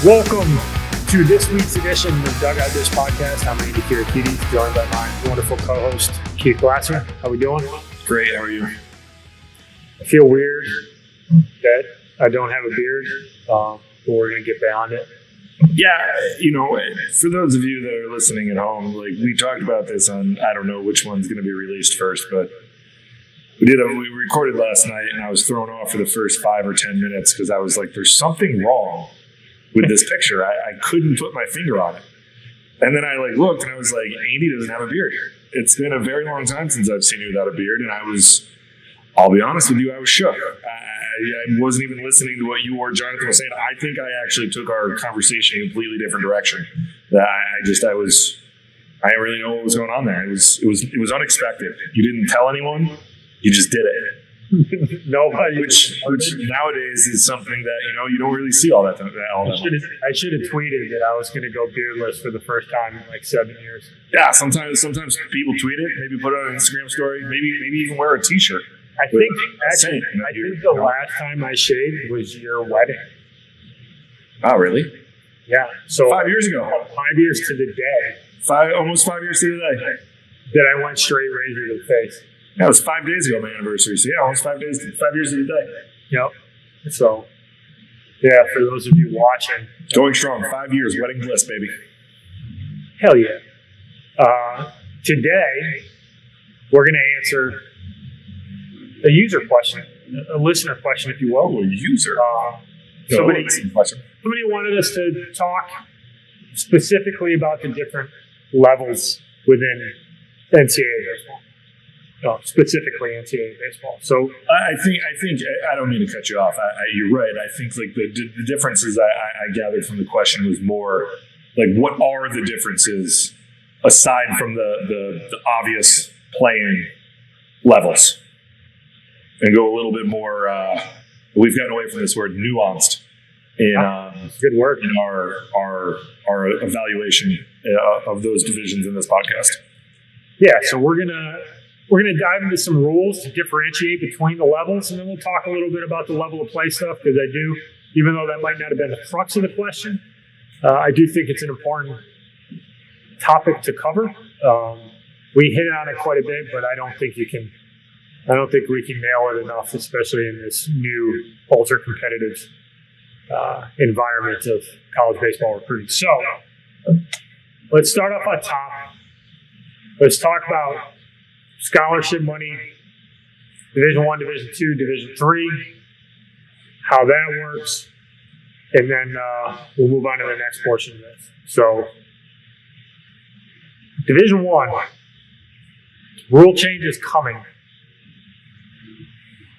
Welcome to this week's edition of Dugout Dish Podcast. I'm Andy Kirikides, joined by my wonderful co-host, Keith Glasser. How we doing? Great, how are you? I feel weird that I don't have a beard, but we're going to get beyond it. Yeah, for those of you that are listening at home, we talked about this on, I don't know which one's going to be released first, but we recorded last night and I was thrown off for the first 5 or 10 minutes because I was like, there's something wrong with this picture. I couldn't put my finger on it. And then I looked and I was like, Andy doesn't have a beard. It's been a very long time since I've seen you without a beard. And I'll be honest with you, I was shook. I wasn't even listening to what you or Jonathan was saying. I think I actually took our conversation in a completely different direction. I didn't really know what was going on there. It was unexpected. You didn't tell anyone. You just did it. Nobody. Which nowadays is something that you don't really see all that. I should have tweeted that I was going to go beardless for the first time in 7 years. Yeah, sometimes people tweet it. Maybe put it on an Instagram story. Maybe even wear a T-shirt. I think the last time I shaved was your wedding. Oh, really? Yeah. So 5 years ago. 5 years to the day. Almost 5 years to the day. That I went straight razor to the face. That was 5 days ago, my anniversary. So, almost 5 years to the day. Yep. So, for those of you watching. Going strong. 5 years. Wedding bliss, baby. Hell yeah. Today, we're going to answer a user question, a listener question, if you will. A user? Somebody wanted us to talk specifically about the different levels within NCAA baseball. Specifically NCAA baseball. So I think I don't mean to cut you off. You're right. I think the differences I gathered from the question was more what are the differences aside from the obvious playing levels, and go a little bit more. We've gotten away from this word nuanced in good work in our evaluation of those divisions in this podcast. Yeah. So we're gonna dive into some rules to differentiate between the levels, and then we'll talk a little bit about the level of play stuff, because I do, even though that might not have been the crux of the question, I do think it's an important topic to cover. We hit on it quite a bit, but I don't think we can nail it enough, especially in this new ultra competitive environment of college baseball recruiting. So let's start off on top. Let's talk about scholarship money, Division I, Division II, Division III, how that works, and then we'll move on to the next portion of this. So, Division I, rule change is coming. A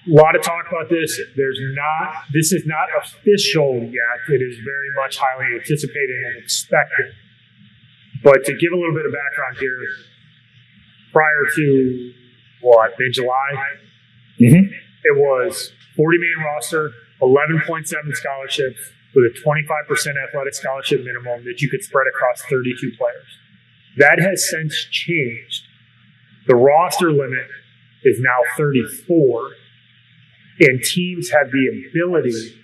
lot of talk about this. This is not official yet. It is very much highly anticipated and expected. But to give a little bit of background here, prior to mid-July, It was 40-man roster, 11.7 scholarships with a 25% athletic scholarship minimum that you could spread across 32 players. That has since changed. The roster limit is now 34, and teams have the ability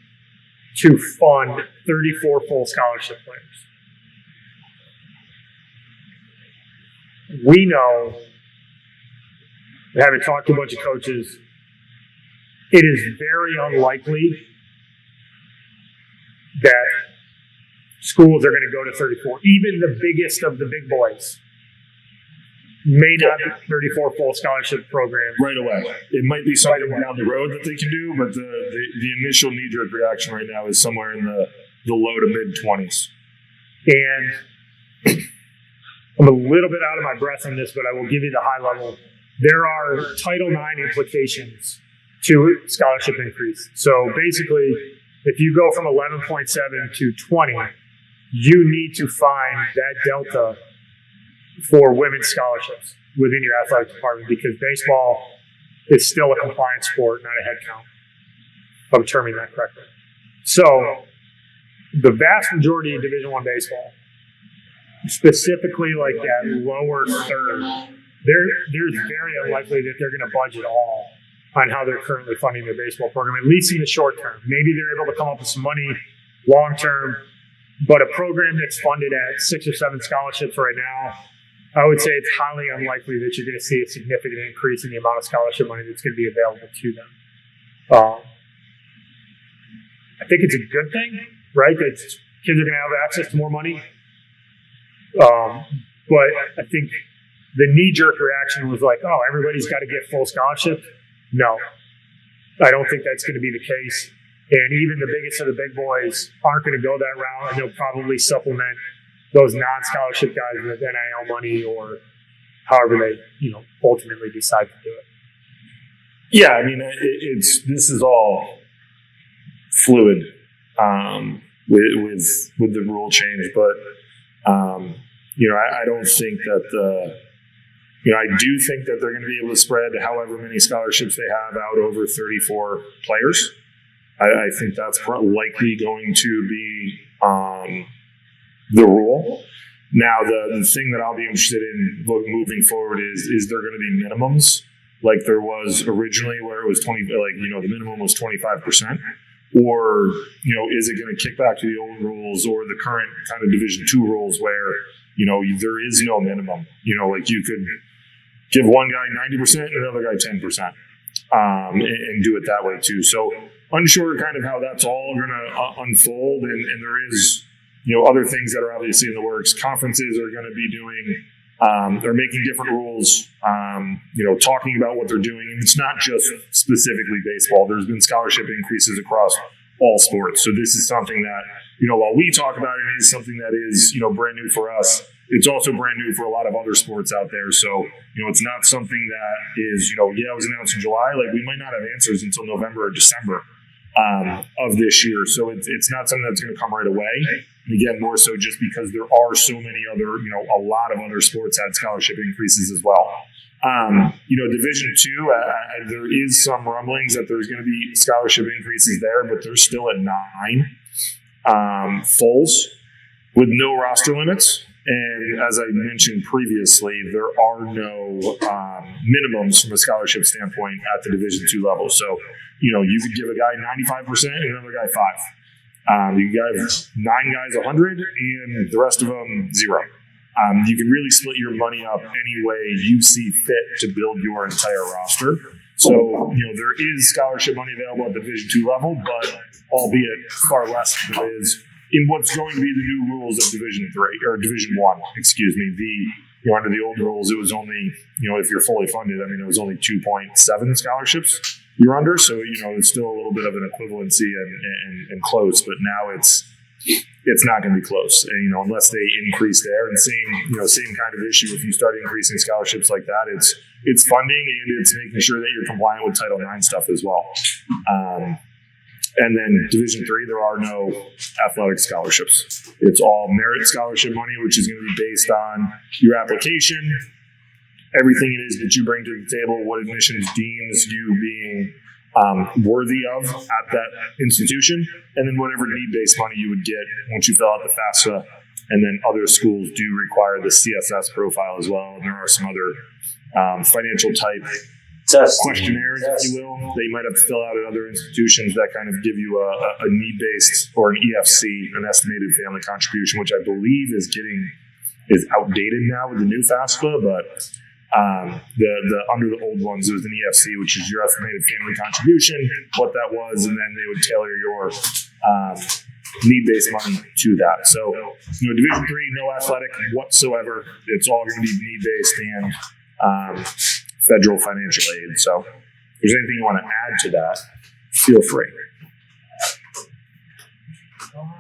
to fund 34 full scholarship players. We know, having talked to a bunch of coaches, it is very unlikely that schools are going to go to 34. Even the biggest of the big boys may not be 34 full scholarship programs right away. It might be something down the road that they can do, but the initial knee-jerk reaction right now is somewhere in the low to mid-20s. And I'm a little bit out of my breath on this, but I will give you the high level. There are Title IX implications to scholarship increase. So basically, if you go from 11.7 to 20, you need to find that delta for women's scholarships within your athletic department, because baseball is still a compliance sport, not a head count, if I'm terming that correctly. So the vast majority of Division I baseball, specifically like that lower third, there's very unlikely that they're going to budge at all on how they're currently funding their baseball program, at least in the short term. Maybe they're able to come up with some money long term. But a program that's funded at 6 or 7 scholarships right now, I would say it's highly unlikely that you're going to see a significant increase in the amount of scholarship money that's going to be available to them. I think it's a good thing, right? That kids are going to have access to more money. But I think the knee-jerk reaction was like, oh, everybody's got to get full scholarship. No, I don't think that's going to be the case. And even the biggest of the big boys aren't going to go that route, and they'll probably supplement those non-scholarship guys with NIL money or however they, ultimately decide to do it. Yeah, I mean, this is all fluid with the rule change, but I don't think that I do think that they're going to be able to spread however many scholarships they have out over 34 players. I think that's likely going to be the rule. Now, the thing that I'll be interested in moving forward is there going to be minimums like there was originally, where it was the minimum was 25%, or is it going to kick back to the old rules or the current kind of Division II rules where there is no minimum? Like you could give one guy 90% and another guy 10%, and do it that way too. So unsure kind of how that's all going to unfold, and there is other things that are obviously in the works. Conferences are going to be doing they're making different rules, talking about what they're doing, and it's not just specifically baseball. There's been scholarship increases across all sports. So this is something that while we talk about it, is something that is brand new for us. It's also brand new for a lot of other sports out there. So, it's not something that is, it was announced in July. Like, we might not have answers until November or December of this year. So it's not something that's going to come right away. And again, more so just because there are so many other, a lot of other sports had scholarship increases as well. Division II, there is some rumblings that there's going to be scholarship increases there, but they're still at 9 fulls with no roster limits. And as I mentioned previously, there are no minimums from a scholarship standpoint at the Division II level. So, you could give a guy 95% and another guy 5. You could give 9 guys 100 and the rest of them 0. You can really split your money up any way you see fit to build your entire roster. So, there is scholarship money available at the Division II level, but albeit far less than there is in what's going to be the new rules of Division I, excuse me. Under the old rules, it was only, if you're fully funded, it was only 2.7 scholarships you're under. So, it's still a little bit of an equivalency and close, but now it's not going to be close, and, unless they increase there. And same kind of issue. If you start increasing scholarships like that, it's funding and it's making sure that you're compliant with Title IX stuff as well. And then Division III, there are no athletic scholarships. It's all merit scholarship money, which is going to be based on your application, everything it is that you bring to the table, what admissions deems you being worthy of at that institution, and then whatever need-based money you would get once you fill out the FAFSA. And then other schools do require the CSS profile as well, and there are some other financial type questionnaires, if you will, that you might have to fill out at other institutions that kind of give you a need-based or an EFC, an estimated family contribution, which I believe is outdated now with the new FAFSA, but the under the old ones, it was an EFC, which is your estimated family contribution, what that was, and then they would tailor your need-based money to that. So, Division III, no athletic whatsoever. It's all going to be need-based and federal financial aid. So, if there's anything you want to add to that, feel free.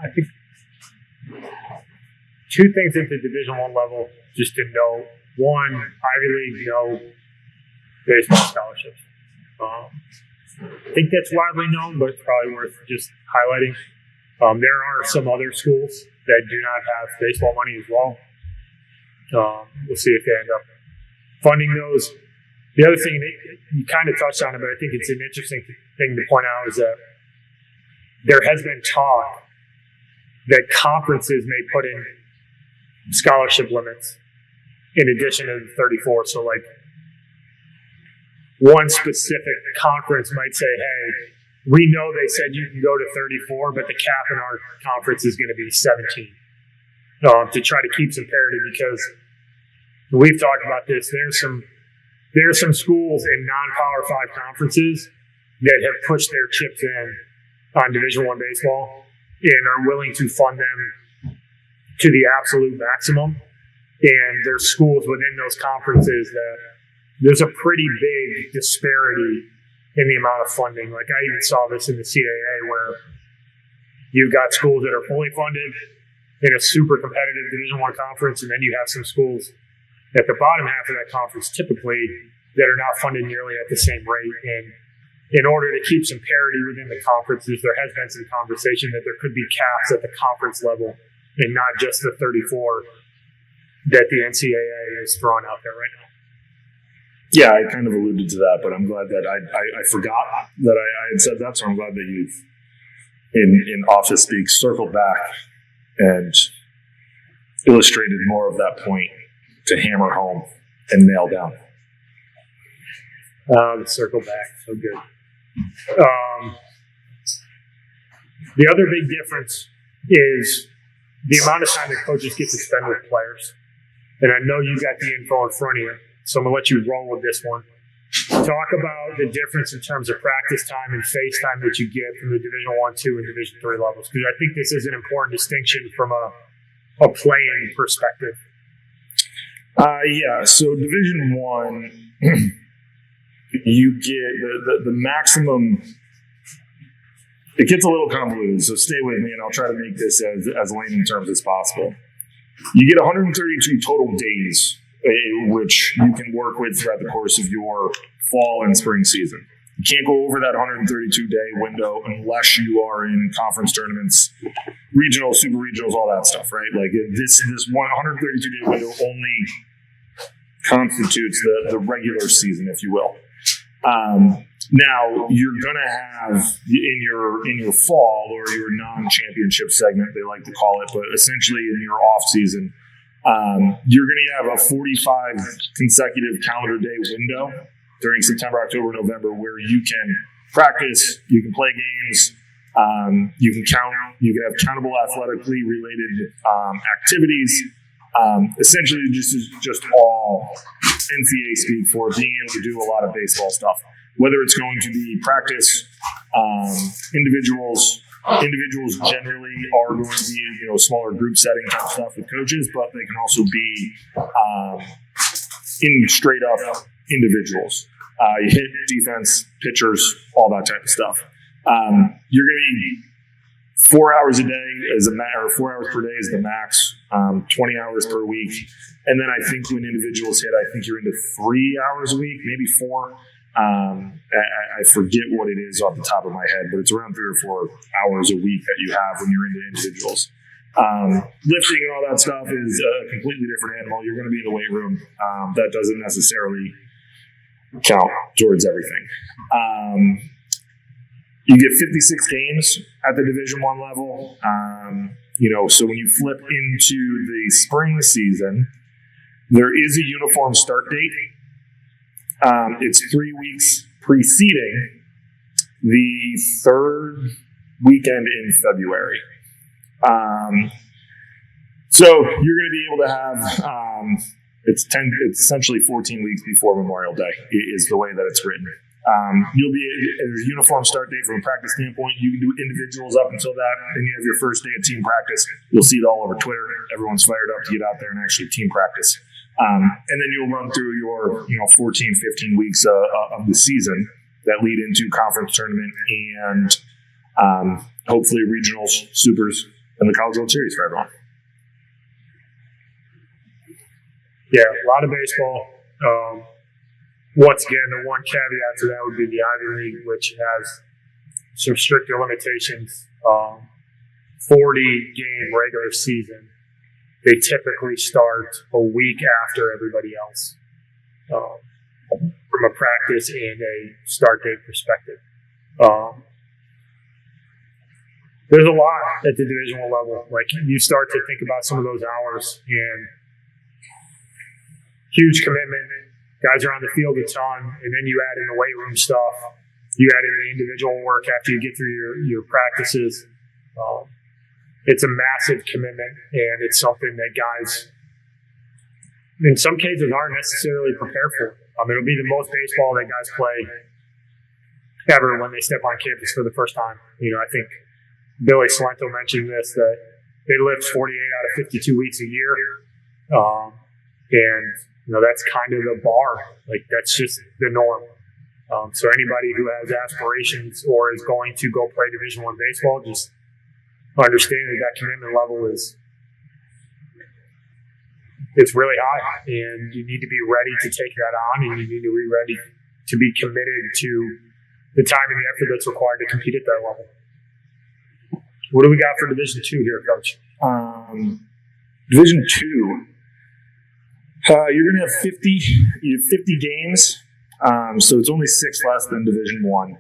I think 2 things at the Division I level, just to note. 1, Ivy League, no baseball scholarships. I think that's widely known, but it's probably worth just highlighting. There are some other schools that do not have baseball money as well. We'll see if they end up funding those. The other thing, you kind of touched on it, but I think it's an interesting thing to point out, is that there has been talk that conferences may put in scholarship limits in addition to the 34. So, like, one specific conference might say, hey, we know they said you can go to 34, but the cap in our conference is going to be 17. to try to keep some parity, because we've talked about this. There's some schools in non-Power 5 conferences that have pushed their chips in on Division I baseball and are willing to fund them to the absolute maximum. And there's schools within those conferences that there's a pretty big disparity in the amount of funding. Like, I even saw this in the CAA, where you've got schools that are fully funded in a super competitive Division I conference, and then you have some schools at the bottom half of that conference typically that are not funded nearly at the same rate. And in order to keep some parity within the conferences, there has been some conversation that there could be caps at the conference level and not just the 34 that the NCAA is throwing out there right now. Yeah, I kind of alluded to that, but I'm glad that I forgot that I had said that, so I'm glad that you've, in office speak, circled back and illustrated more of that point to hammer home and nail down. Circle back, so good. The other big difference is the amount of time that coaches get to spend with players. And I know you got the info in front of you, so I'm going to let you roll with this one. Talk about the difference in terms of practice time and face time that you get from the Division I, II, and Division III levels, because I think this is an important distinction from a playing perspective. Yeah, so Division I, you get the maximum. It gets a little convoluted, so stay with me, and I'll try to make this as layman terms as possible. You get 132 total days, which you can work with throughout the course of your fall and spring season. You can't go over that 132-day window unless you are in conference tournaments, regionals, super regionals, all that stuff, right? Like, this 132-day window only constitutes the regular season, if you will. Now you're gonna have in your fall or your non-championship segment, they like to call it, but essentially in your off season, you're gonna have a 45 consecutive calendar day window during September, October, November, where you can practice, you can play games, you can have countable athletically related activities. Essentially, just all NCAA speak for being able to do a lot of baseball stuff. Whether it's going to be practice, individuals generally are going to be smaller group setting type stuff with coaches, but they can also be in straight up individuals. You hit, defense, pitchers, all that type of stuff. You're going to be 4 hours a day or 4 hours per day is the max, 20 hours per week. And then I think when individuals hit, I think you're into 3 hours a week, maybe 4. I forget what it is off the top of my head, but it's around 3 or 4 hours a week that you have when you're into individuals. Lifting and all that stuff is a completely different animal. You're going to be in the weight room. That doesn't necessarily count towards everything. You get 56 games at the Division I level. So when you flip into the spring season, there is a uniform start date. It's 3 weeks preceding the third weekend in February. So you're going to be able to have it's essentially 14 weeks before Memorial Day is the way that it's written. You'll be a uniform start date from a practice standpoint. You can do individuals up until that. Then you have your first day of team practice. You'll see it all over Twitter. Everyone's fired up to get out there and actually team practice. And then you'll run through your 14, 15 weeks of the season that lead into conference tournament and hopefully regionals, supers, and the College World Series for everyone. Yeah, a lot of baseball. Once again, the one caveat to that would be the Ivy League, which has some stricter limitations. 40-game regular season. They typically start a week after everybody else from a practice and a start date perspective. There's a lot at the Division I level. Like, you start to think about some of those hours and huge commitment. Guys are on the field a ton, and then you add in the weight room stuff. You add in the individual work after you get through your practices. it's a massive commitment, and it's something that guys, in some cases, aren't necessarily prepared for. It'll be the most baseball that guys play ever when they step on campus for the first time. I think Billy Salento mentioned this, that they lift 48 out of 52 weeks a year. And that's kind of the bar. Like, that's just the norm. So anybody who has aspirations or is going to go play Division I baseball, just understand that commitment level it's really high, and you need to be ready to take that on, and you need to be ready to be committed to the time and the effort that's required to compete at that level. What do we got for Division II here, Coach? Division II, you're going to have 50 games, so it's only 6 less than Division I.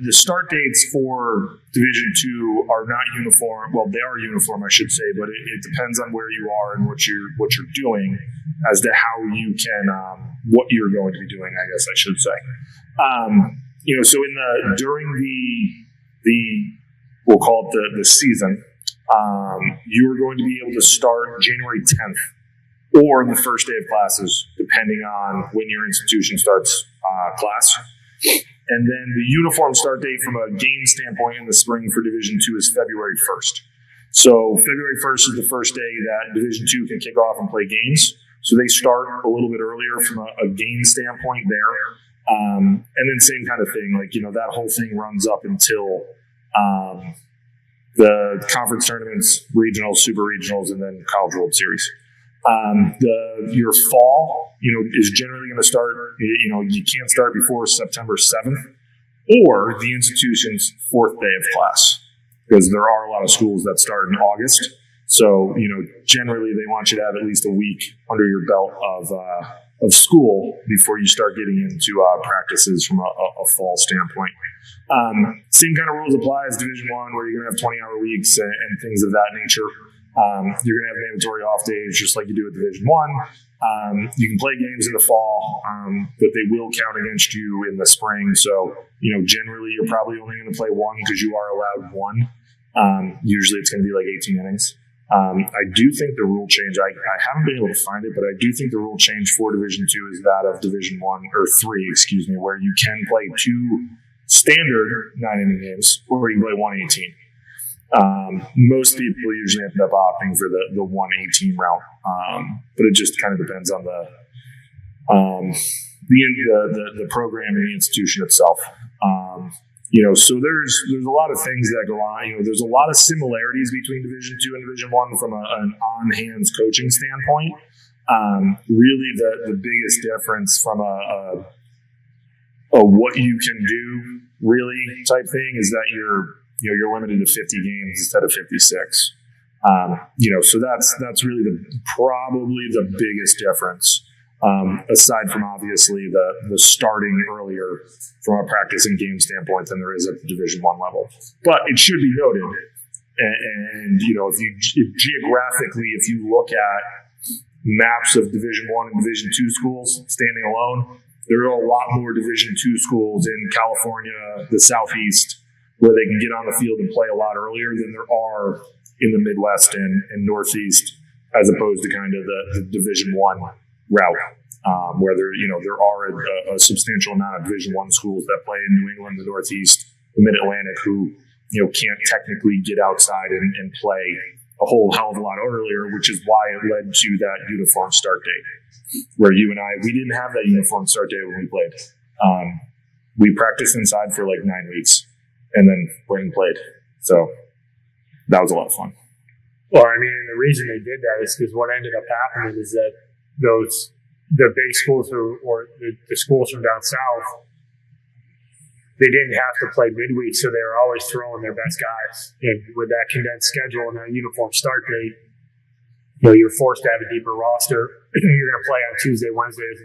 The start dates for Division II are not uniform. Well, they are uniform, I should say, but it depends on where you are and what you're doing as to how you can what you're going to be doing, I guess I should say. So during the we'll call it the season, you are going to be able to start January 10th or the first day of classes, depending on when your institution starts class. And then the uniform start date from a game standpoint in the spring for Division II is February 1st. So February 1st is the first day that Division II can kick off and play games. So they start a little bit earlier from a game standpoint there. And then same kind of thing, that whole thing runs up until the conference tournaments, regionals, super regionals, and then College World Series. Your fall, is generally going to start, you can't start before September 7th or the institution's 4th day of class, because there are a lot of schools that start in August. So, generally they want you to have at least a week under your belt of school before you start getting into practices from a fall standpoint. Same kind of rules apply as Division I, where you're going to have 20-hour weeks and things of that nature. You're going to have mandatory off days just like you do at Division I. You can play games in the fall, but they will count against you in the spring. So, generally you're probably only going to play one because you are allowed one. Usually it's going to be like 18 innings. I do think the rule change, I haven't been able to find it, but I do think the rule change for Division II is that of Division I, or 3, excuse me, where you can play 2 standard 9-inning games, or you can play 118. Most people usually end up opting for the 118 route, but it just kind of depends on the program and the institution itself. So there's a lot of things that go on. There's a lot of similarities between Division II and Division I from an on-hands coaching standpoint. Really, the biggest difference from a what you can do really type thing is that you're limited to 50 games instead of 56. So that's really probably the biggest difference. Aside from obviously the starting earlier from a practice and game standpoint than there is at the Division I level. But it should be noted, and if geographically, if you look at maps of Division I and Division II schools standing alone, there are a lot more Division II schools in California, the Southeast, where they can get on the field and play a lot earlier than there are in the Midwest and Northeast, as opposed to kind of the Division I route, where there are a substantial amount of Division I schools that play in New England, the Northeast, the Mid-Atlantic, who can't technically get outside and play a whole hell of a lot earlier, which is why it led to that uniform start date, where you and we didn't have that uniform start date when we played. We practiced inside for like 9 weeks and then went and played. So that was a lot of fun. Well, the reason they did that is because what ended up happening is that the big schools or the schools from down south, they didn't have to play midweek, so they were always throwing their best guys. And with that condensed schedule and that uniform start date, you're forced to have a deeper roster. You're going to play on Tuesday, Wednesdays.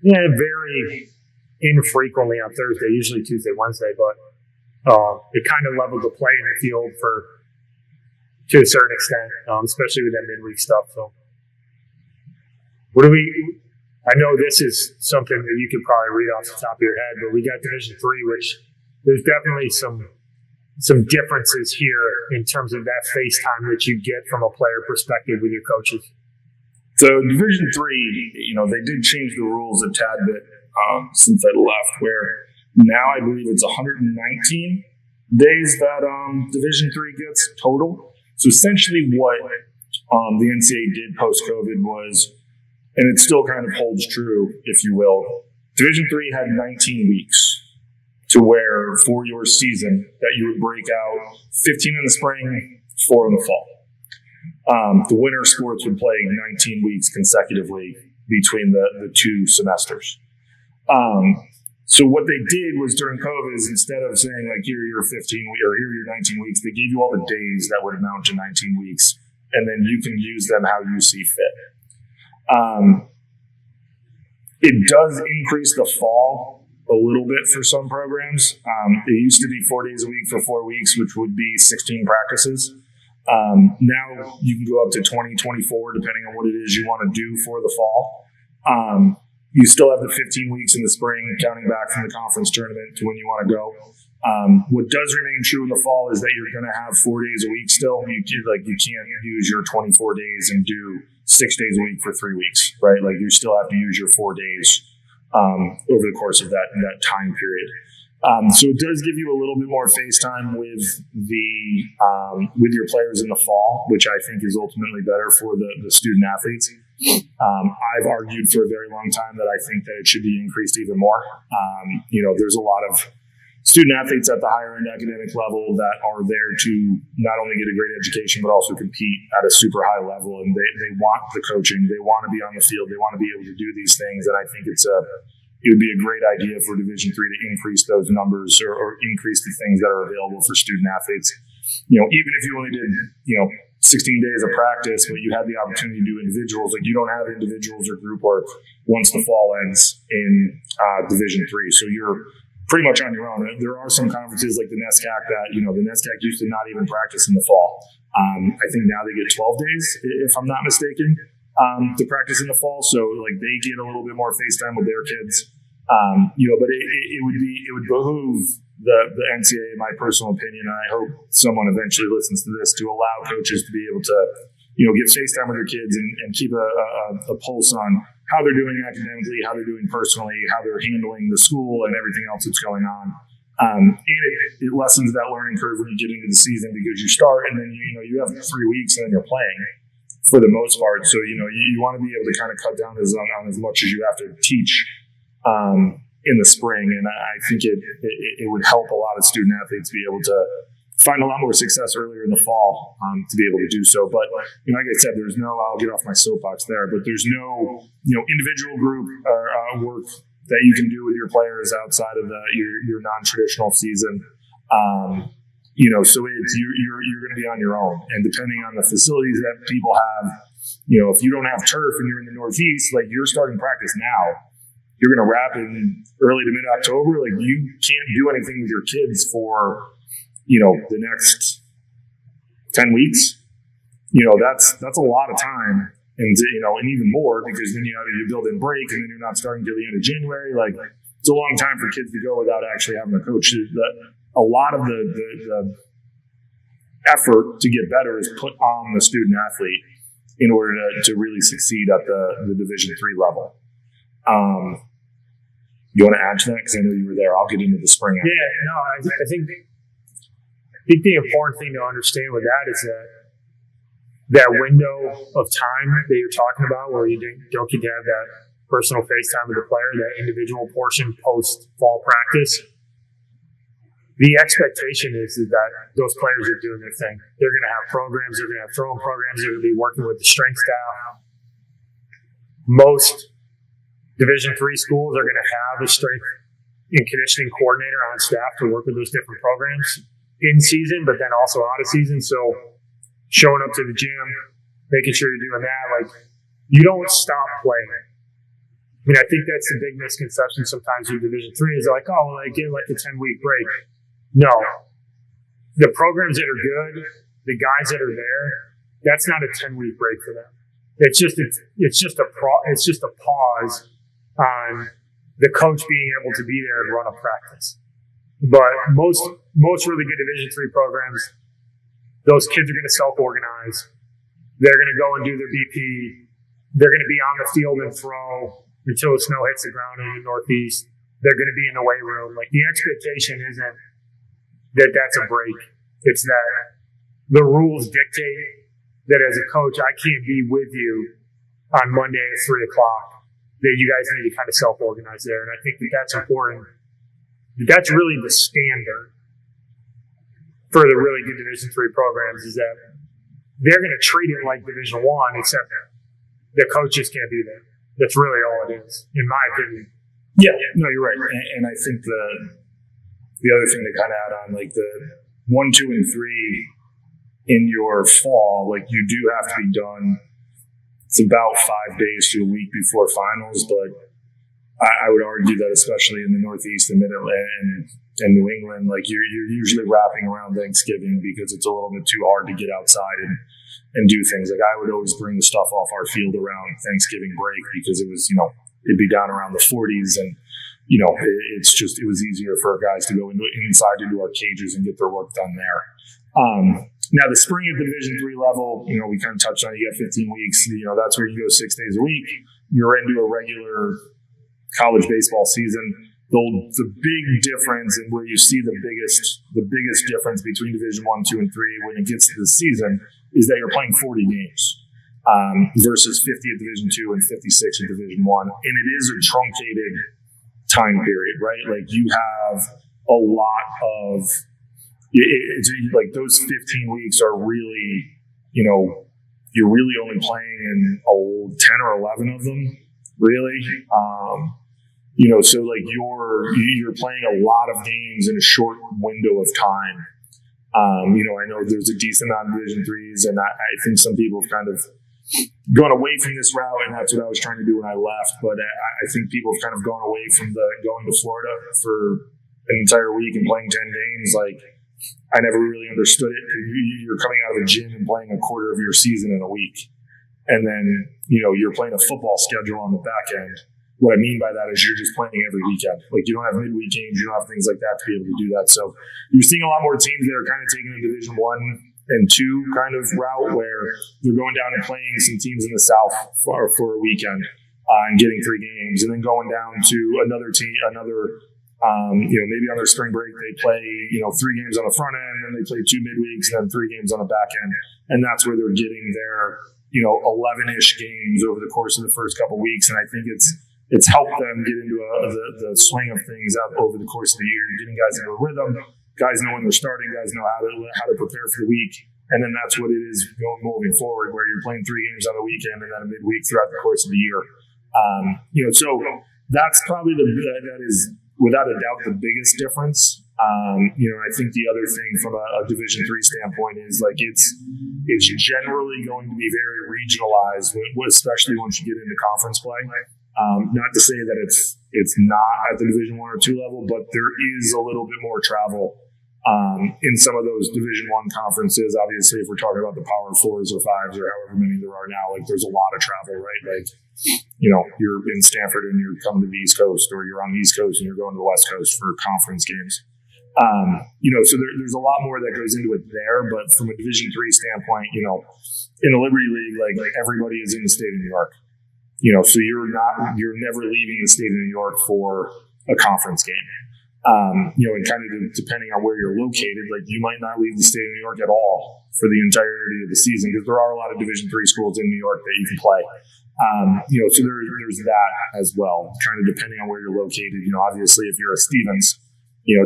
Very infrequently on Thursday, usually Tuesday, Wednesday, but it kind of leveled the playing field to a certain extent, especially with that midweek stuff. So I know this is something that you could probably read off the top of your head, but we got Division III, which there's definitely some some differences here in terms of that face time that you get from a player perspective with your coaches? So Division III, they did change the rules a tad bit since I left, where now I believe it's 119 days that Division III gets total. So essentially what the NCAA did post-COVID was, and it still kind of holds true, if you will, Division III had 19 weeks to where for your season that you would break out 15 in the spring, 4 in the fall. The winter sports would play 19 weeks consecutively between the two semesters. So what they did was during COVID is instead of saying like, here are your 15 or here are your 19 weeks, they gave you all the days that would amount to 19 weeks, and then you can use them how you see fit. It does increase the fall a little bit for some programs. It used to be 4 days a week for 4 weeks, which would be 16 practices. Now you can go up to 20, 24, depending on what it is you want to do for the fall. You still have the 15 weeks in the spring, counting back from the conference tournament to when you want to go. What does remain true in the fall is that you're going to have 4 days a week still. You can't use your 24 days and do 6 days a week for 3 weeks, right? Like you still have to use your 4 days over the course of that time period. So it does give you a little bit more face time with with your players in the fall, which I think is ultimately better for the student athletes. I've argued for a very long time that I think that it should be increased even more. There's a lot of student athletes at the higher end academic level that are there to not only get a great education, but also compete at a super high level. And they want the coaching, they want to be on the field, they want to be able to do these things. And I think it would be a great idea for Division III to increase those numbers or increase the things that are available for student athletes. Even if you only did, 16 days of practice, but you had the opportunity to do individuals, like you don't have individuals or group work once the fall ends in Division III. So you're pretty much on your own. There are some conferences like the NESCAC that, the NESCAC used to not even practice in the fall. I think now they get 12 days, if I'm not mistaken, to practice in the fall. So like they get a little bit more face time with their kids. But it would behoove the NCAA, in my personal opinion, and I hope someone eventually listens to this, to allow coaches to be able to, get face time with their kids and keep a pulse on how they're doing academically, how they're doing personally, how they're handling the school and everything else that's going on. And it lessens that learning curve when you get into the season, because you start and then you have 3 weeks and then you're playing for the most part. So you want to be able to kind of cut down on as much as you have to teach in the spring, and I think it would help a lot of student athletes be able to find a lot more success earlier in the fall to be able to do so. But like I said, I'll get off my soapbox there, but there's no individual group or work that you can do with your players outside of your non-traditional season. So you're going to be on your own, and depending on the facilities that people have, if you don't have turf and you're in the Northeast, like you're starting practice now. You're going to wrap in early to mid-October. Like you can't do anything with your kids for, the next 10 weeks. That's a lot of time, and even more, because then you build in break, and then you're not starting till the end of January. Like it's a long time for kids to go without actually having a coach. A lot of the effort to get better is put on the student athlete in order to really succeed at the Division III level. You want to add to that? Because I know you were there. I'll get into the spring. Yeah, no, I think the important thing to understand with that is that window of time that you're talking about, where you don't get to have that personal face time with the player, that individual portion post fall practice. The expectation is that those players are doing their thing. They're going to have programs. They're going to have throwing programs. They're going to be working with the strength staff. Most Division III schools are going to have a strength and conditioning coordinator on staff to work with those different programs in season, but then also out of season. So showing up to the gym, making sure you're doing that, like you don't stop playing. I mean, I think that's the big misconception sometimes with Division III is like, oh, well, I get like a 10-week break. No, the programs that are good, the guys that are there, that's not a 10-week break for them. It's just a pause on the coach being able to be there and run a practice. But most really good Division III programs, those kids are going to self-organize. They're going to go and do their BP. They're going to be on the field and throw until the snow hits the ground in the Northeast. They're going to be in the weight room. Like, the expectation isn't that that's a break. It's that the rules dictate that as a coach, I can't be with you on Monday at 3 o'clock, that you guys need to kind of self-organize there. And I think that that's important. That's really the standard for the really good Division III programs, is that they're going to treat it like Division I, except the coaches can't be there. That's really all it is, in my opinion. Yeah, no, you're right. And I think the other thing to kind of add on, like the 1, 2, and 3 in your fall, like you do have to be done. It's about 5 days to a week before finals, but I would argue that especially in the Northeast and Mid-Atlantic and New England, like you're usually wrapping around Thanksgiving because it's a little bit too hard to get outside and do things. Like, I would always bring the stuff off our field around Thanksgiving break because it was, it'd be down around the 40s, and it was easier for guys to go inside into our cages and get their work done there. Now, the spring at the Division III level, we kind of touched on, you got 15 weeks. That's where you go 6 days a week. You're into a regular college baseball season. The big difference, and where you see the biggest difference between Division I, 2, and 3 when it gets to the season, is that you're playing 40 games versus 50 at Division II and 56 at Division I. And it is a truncated time period, right? Like, you have a lot of it's like those 15 weeks are really, you're really only playing in 10 or 11 of them, really. So like you're playing a lot of games in a short window of time. I know there's a decent amount of Division IIIs, and I think some people have kind of gone away from this route, and that's what I was trying to do when I left. But I think people have kind of gone away from going to Florida for an entire week and playing 10 games. Like, I never really understood it. You're coming out of a gym and playing a quarter of your season in a week. And then, you're playing a football schedule on the back end. What I mean by that is you're just playing every weekend. Like, you don't have midweek games. You don't have things like that to be able to do that. So you're seeing a lot more teams that are kind of taking a Division I and II kind of route, where they're going down and playing some teams in the South for a weekend and getting 3 games, and then going down to another team, maybe on their spring break, they play, 3 games on the front end, and they play 2 midweeks, and then 3 games on the back end. And that's where they're getting their, 11-ish games over the course of the first couple of weeks. And I think it's helped them get into the swing of things out over the course of the year. You're getting guys into a rhythm. Guys know when they're starting. Guys know how to prepare for the week. And then that's what it is moving forward, where you're playing 3 games on the weekend and then a midweek throughout the course of the year. So that's probably that is without a doubt the biggest difference. I think the other thing from a Division III standpoint is, like, it's generally going to be very regionalized, especially once you get into conference play. Not to say that it's not at the Division I or II level, but there is a little bit more travel in some of those Division I conferences. Obviously, if we're talking about the Power 4s or 5s or however many there are now, like, there's a lot of travel, right? Like, you're in Stanford and you're coming to the East Coast, or you're on the East Coast and you're going to the West Coast for conference games. So there's a lot more that goes into it there. But from a Division III standpoint, in the Liberty League, like everybody is in the state of New York. So you're never leaving the state of New York for a conference game. And kind of depending on where you're located, like, you might not leave the state of New York at all for the entirety of the season, because there are a lot of Division III schools in New York that you can play. So there's that as well, kind of depending on where you're located. Obviously, if you're a Stevens,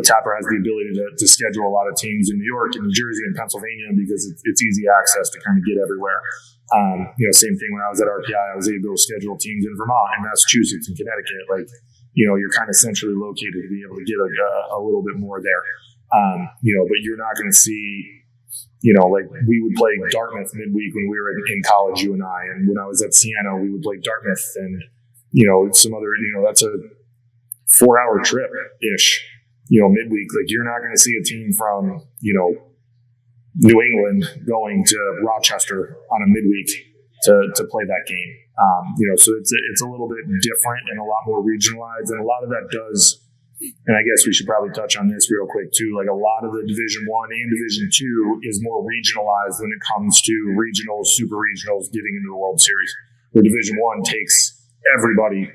Tapper has the ability to schedule a lot of teams in New York and New Jersey and Pennsylvania, because it's easy access to kind of get everywhere. Same thing when I was at RPI, I was able to schedule teams in Vermont and Massachusetts and Connecticut. Like, you're kind of centrally located to be able to get a little bit more there. But you're not going to see, like, we would play Dartmouth midweek when we were in college, you and I, and when I was at Siena, we would play Dartmouth and, some other, that's a 4-hour trip-ish, midweek. Like, you're not going to see a team from, New England going to Rochester on a midweek to play that game. So it's a little bit different and a lot more regionalized, and a lot of that does and I guess we should probably touch on this real quick too. Like a lot of the Division One and Division Two is more regionalized when it comes to regionals, super regionals, getting into the World Series. Where Division One takes everybody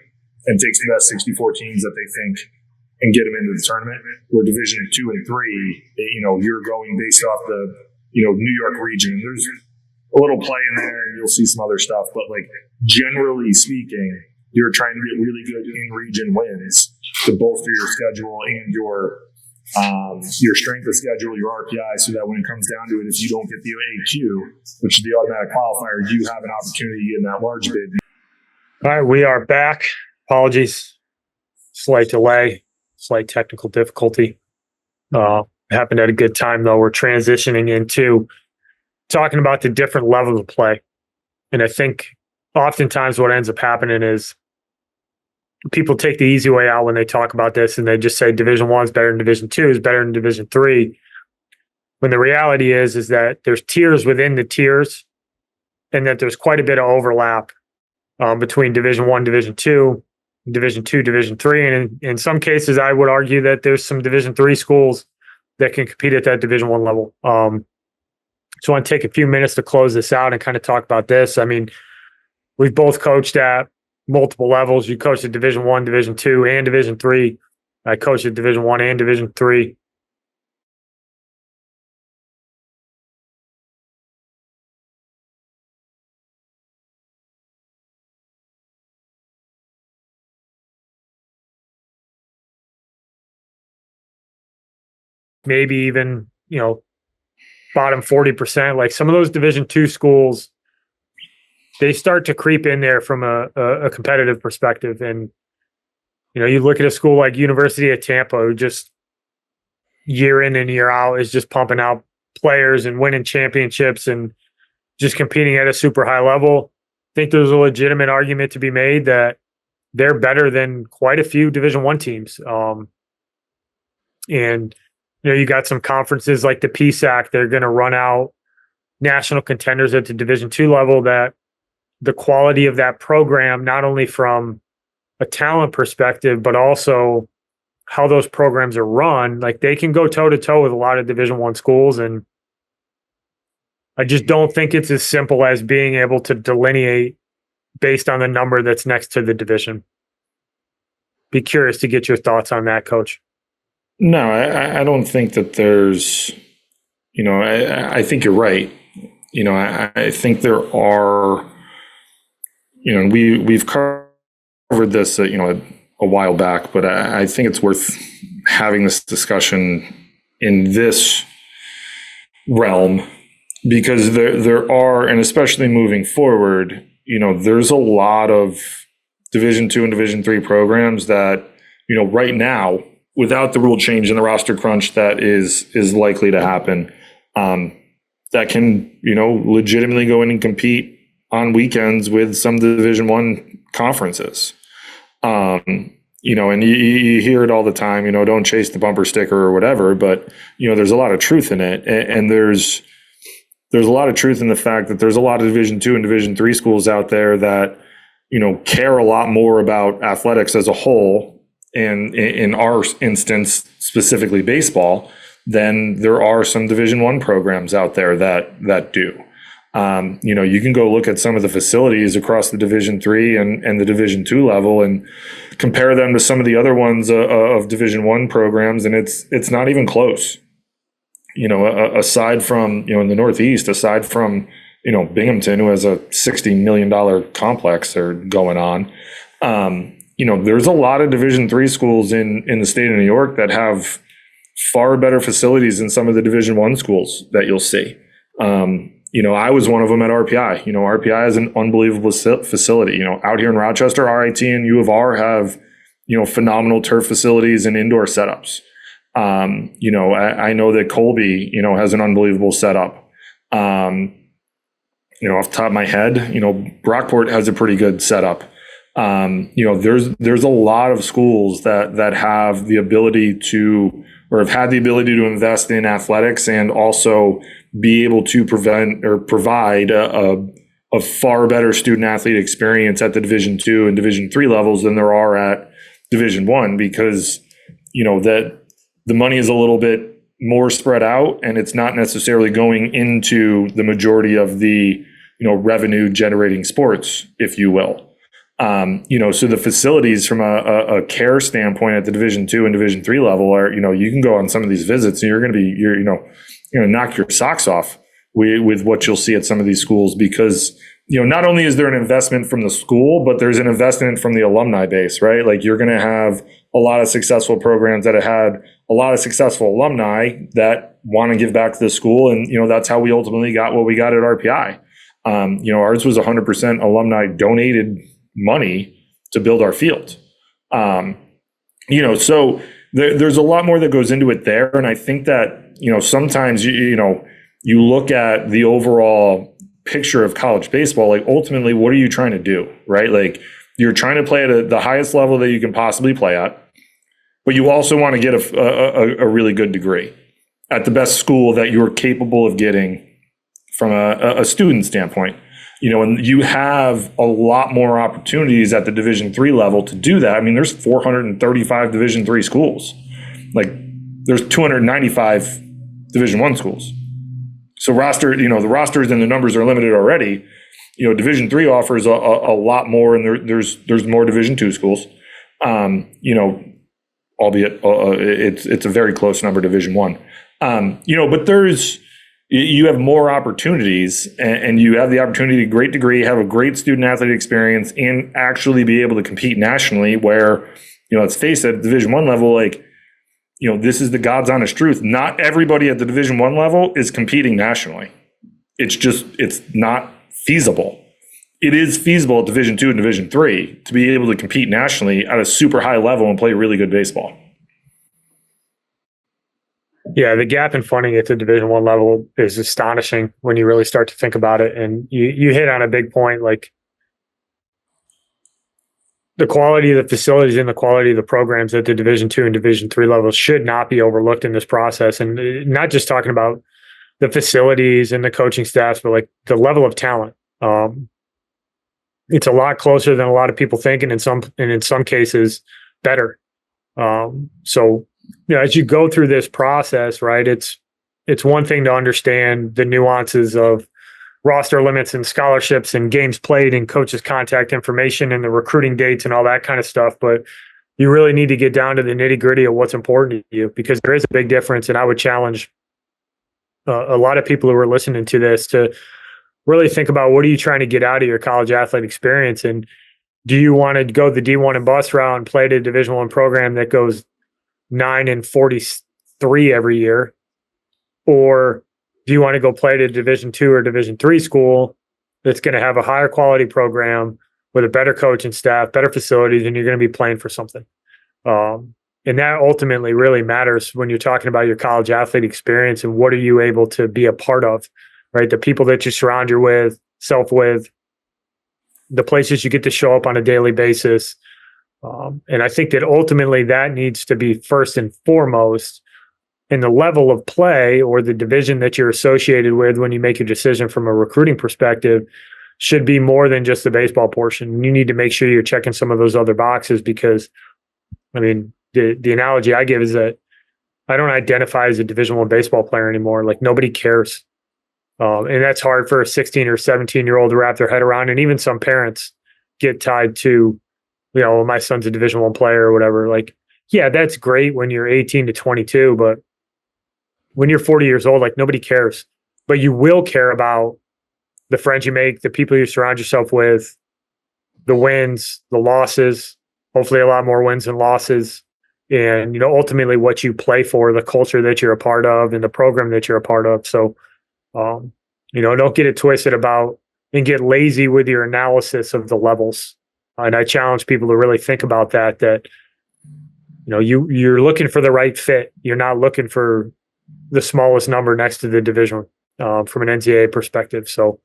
and takes the best 64 teams that they think and get them into the tournament. Where Division 2 and 3, you're going based off the New York region. And there's a little play in there, and you'll see some other stuff. But like generally speaking, you're trying to get really good in-region wins to bolster your schedule and your strength of schedule, your RPI, so that when it comes down to it, if you don't get the AQ, which is the automatic qualifier, you have an opportunity in that large bid. All right, we are back. Apologies. Slight delay, slight technical difficulty. Happened at a good time, though. We're transitioning into talking about the different levels of play. And I think oftentimes what ends up happening is people take the easy way out when they talk about this, and they just say Division One is better than Division Two, is better than Division Three. When the reality is that there's tiers within the tiers, and that there's quite a bit of overlap between Division One, Division Two, Division Two, Division Three, and in some cases, I would argue that there's some Division Three schools that can compete at that Division One level. So I want to take a few minutes to close this out and kind of talk about this. I mean, we've both coached at multiple levels. You coached at Division One, Division Two, and Division Three. I coached at Division One and Division Three. Maybe even, bottom 40%. Like some of those Division Two schools, they start to creep in there from a competitive perspective. And, you look at a school like University of Tampa, who just year in and year out is just pumping out players and winning championships and just competing at a super high level. I think there's a legitimate argument to be made that they're better than quite a few Division One teams. And you got some conferences like the PSAC, they're going to run out national contenders at the Division Two level, that the quality of that program, not only from a talent perspective, but also how those programs are run, like they can go toe to toe with a lot of Division One schools. And I just don't think it's as simple as being able to delineate based on the number that's next to the division. Be curious to get your thoughts on that, Coach. No, I don't think that there's, I think you're right. I think there are, we've covered this, a while back, but I think it's worth having this discussion in this realm, because there are, and especially moving forward, there's a lot of Division Two and Division Three programs that, right now, without the rule change and the roster crunch that is likely to happen, that can, legitimately go in and compete on weekends with some of the Division One conferences. And you hear it all the time, don't chase the bumper sticker or whatever, but, there's a lot of truth in it. And there's a lot of truth in the fact that there's a lot of Division Two and Division Three schools out there that, care a lot more about athletics as a whole, and in our instance, specifically baseball, than there are some Division One programs out there that do. You can go look at some of the facilities across the Division Three and the Division Two level and compare them to some of the other ones of Division One programs, and it's not even close. Aside from in the Northeast, aside from Binghamton, who has a $60 million complex they're going on. There's a lot of Division Three schools in the state of New York that have far better facilities than some of the Division One schools that you'll see. I was one of them at RPI. RPI is an unbelievable facility. Out here in Rochester, RIT and U of R have, phenomenal turf facilities and indoor setups. I know that Colby, has an unbelievable setup. Off the top of my head, Brockport has a pretty good setup. There's a lot of schools that have the ability to, or have had the ability to invest in athletics and also be able to provide a far better student athlete experience at the Division Two and Division Three levels than there are at Division One, because, that the money is a little bit more spread out, and it's not necessarily going into the majority of the revenue generating sports, if you will. So the facilities from a care standpoint at the Division II and Division III level are, you can go on some of these visits and you're going to knock your socks off with what you'll see at some of these schools, because, not only is there an investment from the school, but there's an investment from the alumni base, right? Like, you're going to have a lot of successful programs that have had a lot of successful alumni that want to give back to the school. And, that's how we ultimately got what we got at RPI. Ours was 100% alumni donated money to build our field. So there's a lot more that goes into it there. And I think that, sometimes, you look at the overall picture of college baseball, like, ultimately, what are you trying to do, right? Like, you're trying to play at the highest level that you can possibly play at, but you also want to get a really good degree at the best school that you're capable of getting from a student standpoint. And you have a lot more opportunities at the Division III level to do that. I mean, there's 435 Division III schools. Like, there's 295 Division I schools. So the rosters and the numbers are limited already. Division III offers a lot more, and there's more Division II schools. Albeit it's a very close number, Division I. But you have more opportunities, and you have the opportunity to great degree, have a great student athlete experience, and actually be able to compete nationally, where, let's face it, at Division I level, like, this is the God's honest truth. Not everybody at the Division I level is competing nationally. It's not feasible. It is feasible at Division II and Division III to be able to compete nationally at a super high level and play really good baseball. Yeah, the gap in funding at the Division I level is astonishing when you really start to think about it. And you hit on a big point, like, the quality of the facilities and the quality of the programs at the Division II and Division III levels should not be overlooked in this process. And not just talking about the facilities and the coaching staffs, but like the level of talent. It's a lot closer than a lot of people think, and in some cases better. So as you go through this process, right, it's one thing to understand the nuances of roster limits and scholarships and games played and coaches' contact information and the recruiting dates and all that kind of stuff. But you really need to get down to the nitty gritty of what's important to you, because there is a big difference. And I would challenge a lot of people who are listening to this to really think about, what are you trying to get out of your college athlete experience? And do you want to go the D1 and bust route and play at a Division I program that goes 9-43 every year? Or do you want to go play at a Division II or Division III school that's going to have a higher quality program with a better coaching staff, better facilities, and you're going to be playing for something? And that ultimately really matters when you're talking about your college athlete experience and what are you able to be a part of, right? The people that you surround yourself with, the places you get to show up on a daily basis. And I think that ultimately that needs to be first and foremost. And the level of play or the division that you're associated with when you make a decision from a recruiting perspective should be more than just the baseball portion. You need to make sure you're checking some of those other boxes, because, I mean, the analogy I give is that I don't identify as a Division I baseball player anymore. Like, nobody cares. And that's hard for a 16 or 17-year-old to wrap their head around. And even some parents get tied to, my son's a Division I player or whatever. Like, yeah, that's great when you're 18 to 22, but when you're 40 years old, like, nobody cares. But you will care about the friends you make, the people you surround yourself with, the wins, the losses, hopefully a lot more wins than losses. And, ultimately what you play for, the culture that you're a part of and the program that you're a part of. So, don't get it twisted about and get lazy with your analysis of the levels. And I challenge people to really think about that, you're looking for the right fit. You're not looking for the smallest number next to the division from an NCAA perspective. So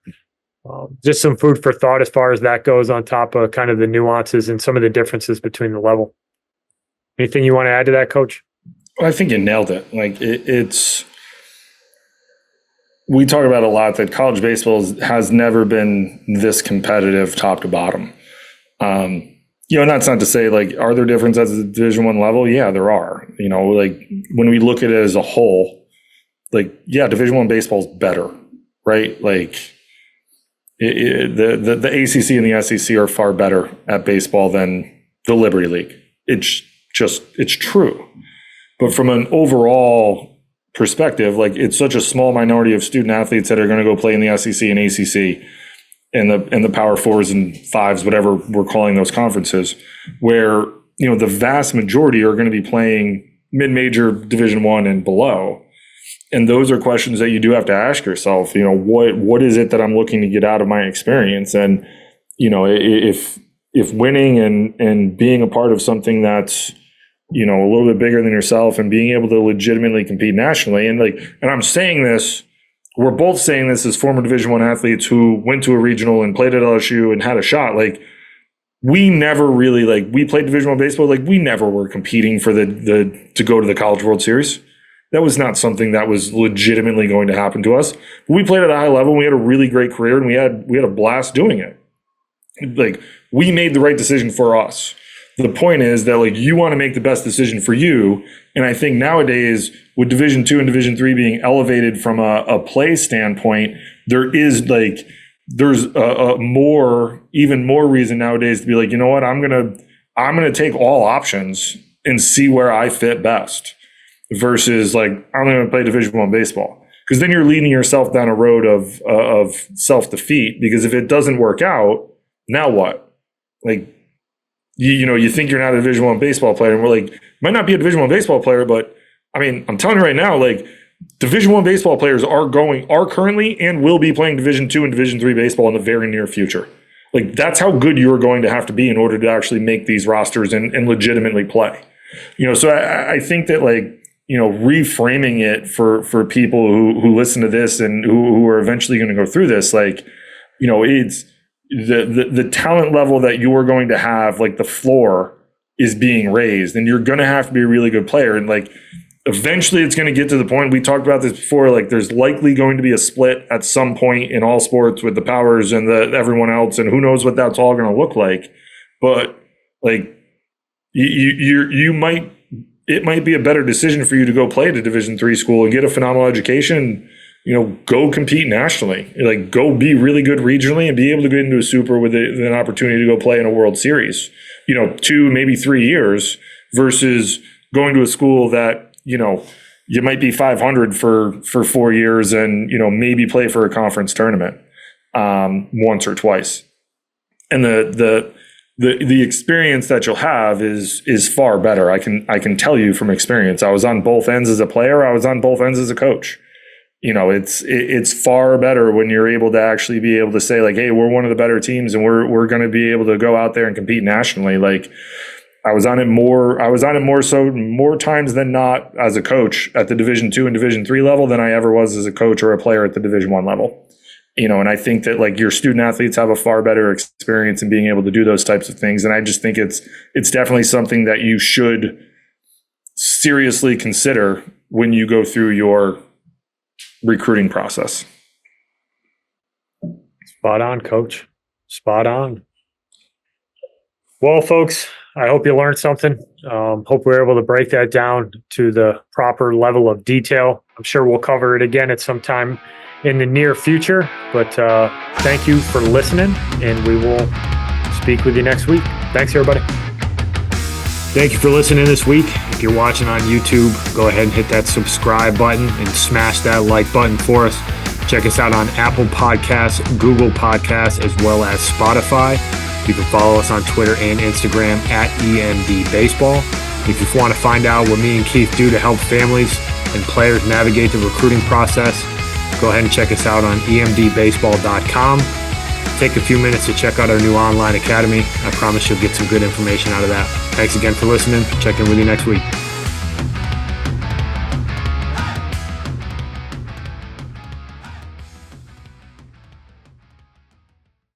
just some food for thought as far as that goes, on top of kind of the nuances and some of the differences between the level. Anything you want to add to that, Coach? Well, I think you nailed it. Like, we talk about a lot that college baseball has never been this competitive top to bottom. And that's not to say like, are there differences at the Division I level? Yeah, there are. Like when we look at it as a whole, like, yeah, Division I baseball is better, right? Like the ACC and the SEC are far better at baseball than the Liberty League. It's true. But from an overall perspective, like it's such a small minority of student athletes that are going to go play in the SEC and ACC and the Power Fours and Fives, whatever we're calling those conferences, where the vast majority are going to be playing mid-major Division I and below. And those are questions that you do have to ask yourself. What is it that I'm looking to get out of my experience? And if winning and being a part of something that's a little bit bigger than yourself and being able to legitimately compete nationally, and I'm saying this. We're both saying this as former Division I athletes who went to a regional and played at LSU and had a shot. Like we never really we played Division I baseball. Like we never were competing for to go to the College World Series. That was not something that was legitimately going to happen to us. But we played at a high level. And we had a really great career, and we had a blast doing it. Like we made the right decision for us. The point is that you want to make the best decision for you. And I think nowadays with Division II and Division III being elevated from a play standpoint, there's even more reason nowadays to be like, you know what, I'm gonna take all options and see where I fit best versus I'm gonna play Division I baseball. Because then you're leading yourself down a road of self-defeat, because if it doesn't work out, now what? You think you're not a Division I baseball player, and we're might not be a Division I baseball player, but I mean, I'm telling you right now, Division I baseball players are currently and will be playing Division II and Division III baseball in the very near future. That's how good you're going to have to be in order to actually make these rosters and legitimately play. So I think that reframing it for people who listen to this and who are eventually going to go through this, it's the talent level that you are going to have, the floor is being raised, and you're going to have to be a really good player. And eventually it's going to get to the point, we talked about this before, there's likely going to be a split at some point in all sports with the Powers and everyone else, and who knows what that's all going to look like. But it might be a better decision for you to go play at a Division III school and get a phenomenal education, go compete nationally, go be really good regionally and be able to get into a super with an opportunity to go play in a World Series, 2, maybe 3 years, versus going to a school that, you might be 500 for 4 years and, maybe play for a conference tournament once or twice. And the experience that you'll have is far better. I can tell you from experience. I was on both ends as a player. I was on both ends as a coach. It's far better when you're able to actually be able to say hey, we're one of the better teams and we're going to be able to go out there and compete nationally. I was on it more times than not as a coach at the Division II and Division III level than I ever was as a coach or a player at the Division I level. And I think that your student athletes have a far better experience in being able to do those types of things. And I just think it's definitely something that you should seriously consider when you go through your recruiting process. Spot on, Coach. Spot on. Well, folks, I hope you learned something. Hope we're able to break that down to the proper level of detail. I'm sure we'll cover it again at some time in the near future. But thank you for listening, and we will speak with you next week. Thanks, everybody. Thank you for listening this week. If you're watching on YouTube, go ahead and hit that subscribe button and smash that like button for us. Check us out on Apple Podcasts, Google Podcasts, as well as Spotify. You can follow us on Twitter and Instagram at EMD Baseball. If you want to find out what me and Keith do to help families and players navigate the recruiting process, go ahead and check us out on emdbaseball.com. Take a few minutes to check out our new online academy. I promise you'll get some good information out of that. Thanks again for listening. Check in with you next week.